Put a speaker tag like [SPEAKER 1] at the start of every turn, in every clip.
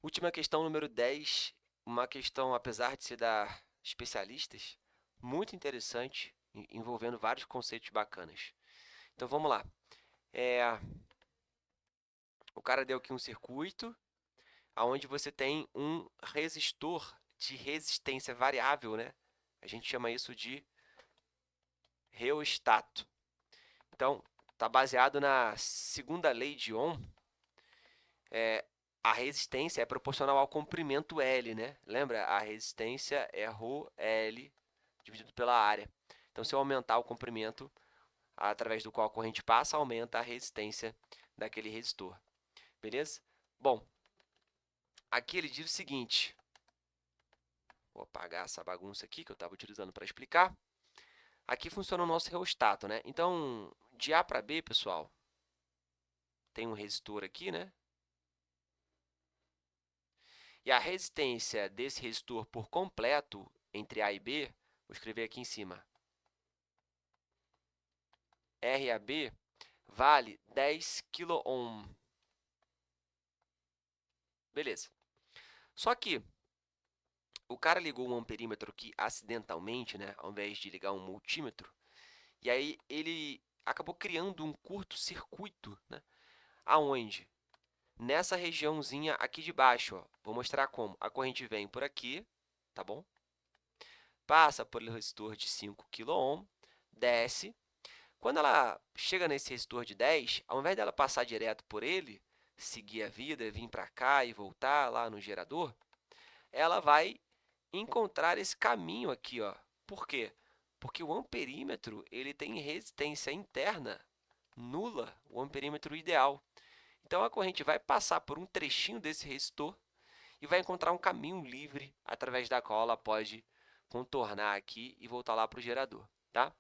[SPEAKER 1] Última questão, número 10, uma questão, apesar de ser da especialistas, muito interessante, envolvendo vários conceitos bacanas. Então vamos lá. É, o cara deu aqui um circuito, onde você tem um resistor de resistência variável, né? A gente chama isso de reostato. Então, está baseado na segunda lei de Ohm. A resistência é proporcional ao comprimento L, né? Lembra? A resistência é ρL dividido pela área. Então, se eu aumentar o comprimento através do qual a corrente passa, aumenta a resistência daquele resistor. Beleza? Bom, aqui ele diz o seguinte. Vou apagar essa bagunça aqui que eu estava utilizando para explicar. Aqui funciona o nosso reostato, né? Então, de A para B, pessoal, tem um resistor aqui, né? E a resistência desse resistor por completo, entre A e B, vou escrever aqui em cima, RAB, vale 10 kΩ. Beleza. Só que o cara ligou um amperímetro aqui acidentalmente, né? Ao invés de ligar um multímetro. E aí ele acabou criando um curto-circuito, né? Aonde? Nessa regiãozinha aqui de baixo, ó. Vou mostrar como. A corrente vem por aqui, tá bom? Passa pelo resistor de 5 kΩ, desce. Quando ela chega nesse resistor de 10, ao invés dela passar direto por ele, seguir a vida, vir para cá e voltar lá no gerador, ela vai encontrar esse caminho aqui, ó. Por quê? Porque o amperímetro ele tem resistência interna nula, o amperímetro ideal. Então a corrente vai passar por um trechinho desse resistor e vai encontrar um caminho livre através da qual ela pode contornar aqui e voltar lá para o gerador, tá?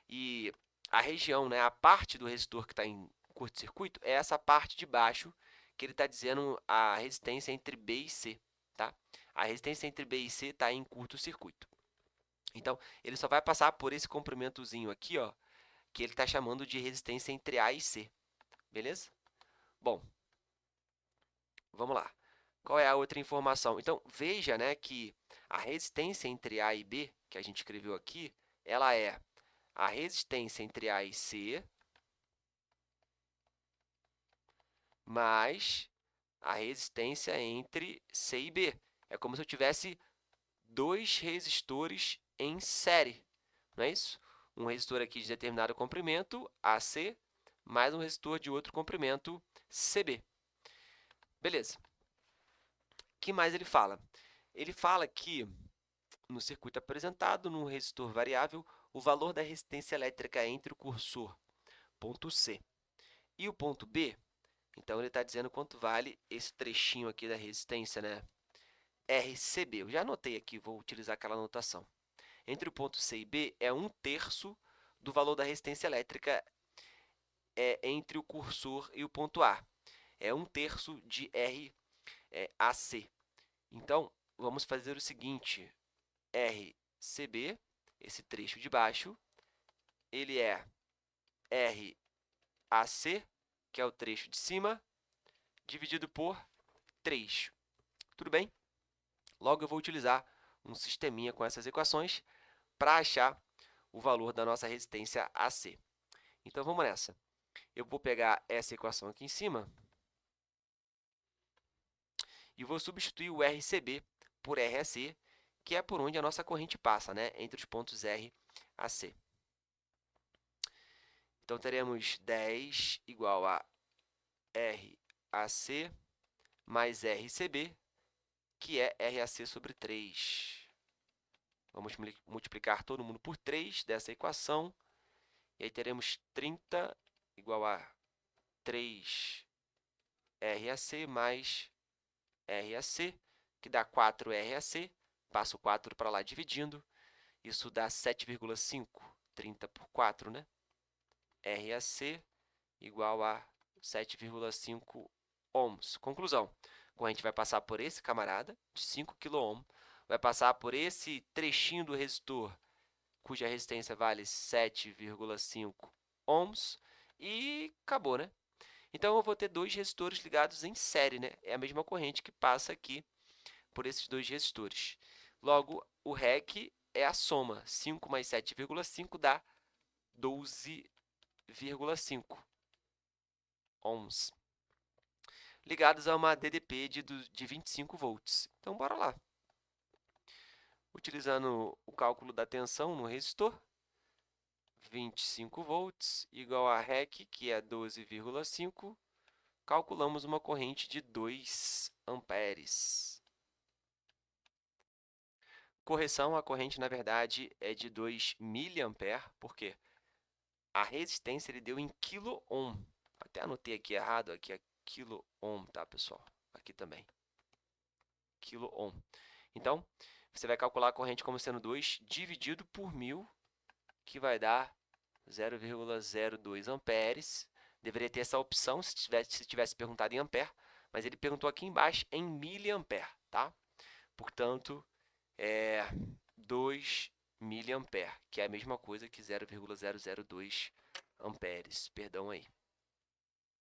[SPEAKER 1] E a região, né, a parte do resistor que está em curto-circuito é essa parte de baixo que ele está dizendo a resistência entre B e C, tá? A resistência entre B e C está em curto-circuito. Então, ele só vai passar por esse comprimentozinho aqui, ó, que ele está chamando de resistência entre A e C, beleza? Bom, vamos lá. Qual é a outra informação? Então, veja, né, que a resistência entre A e B, que a gente escreveu aqui, ela é a resistência entre A e C mais a resistência entre C e B. É como se eu tivesse dois resistores em série, não é isso? Um resistor aqui de determinado comprimento, AC, mais um resistor de outro comprimento, CB. Beleza. O que mais ele fala? Ele fala que no circuito apresentado, no resistor variável, o valor da resistência elétrica entre o cursor ponto C e o ponto B. Então, ele está dizendo quanto vale esse trechinho aqui da resistência, né? RCB. Eu já anotei aqui, vou utilizar aquela anotação. Entre o ponto C e B é 1/3 do valor da resistência elétrica entre o cursor e o ponto A. É 1/3 de RAC. Então, vamos fazer o seguinte. RCB, esse trecho de baixo, ele é RAC, que é o trecho de cima, dividido por 3. Tudo bem? Logo, eu vou utilizar um sisteminha com essas equações para achar o valor da nossa resistência AC. Então, vamos nessa. Eu vou pegar essa equação aqui em cima e vou substituir o RCB por RAC, que é por onde a nossa corrente passa, né? Entre os pontos R a C. Então, teremos 10 igual a RAC mais RCB, que é RAC sobre 3. Vamos multiplicar todo mundo por 3 dessa equação. E aí teremos 30 igual a 3 RAC mais RAC, que dá 4 RAC. Passo o 4 para lá dividindo. Isso dá 7,5. 30 por 4, né? RAC igual a 7,5 ohms. Conclusão. A corrente vai passar por esse camarada, de 5 kΩ, vai passar por esse trechinho do resistor, cuja resistência vale 7,5 ohms, e acabou, né? Então, eu vou ter dois resistores ligados em série, né? É a mesma corrente que passa aqui por esses dois resistores. Logo, o REC é a soma. 5 mais 7,5 dá 12,5 ohms. Ligados a uma DDP de 25 volts. Então, bora lá. Utilizando o cálculo da tensão no resistor, 25 volts igual a REC, que é 12,5, calculamos uma corrente de 2 amperes. Correção, a corrente, na verdade, é de 2 miliamperes, porque a resistência ele deu em quilo-ohm. Até anotei aqui errado, aqui é quilo-ohm, tá, pessoal? Aqui também. Quilo-ohm. Então, você vai calcular a corrente como sendo 2 dividido por 1000, que vai dar 0,02 amperes. Deveria ter essa opção se tivesse perguntado em ampere, mas ele perguntou aqui embaixo em miliampere, tá? Portanto, é 2 miliampere, que é a mesma coisa que 0,002 amperes. Perdão aí.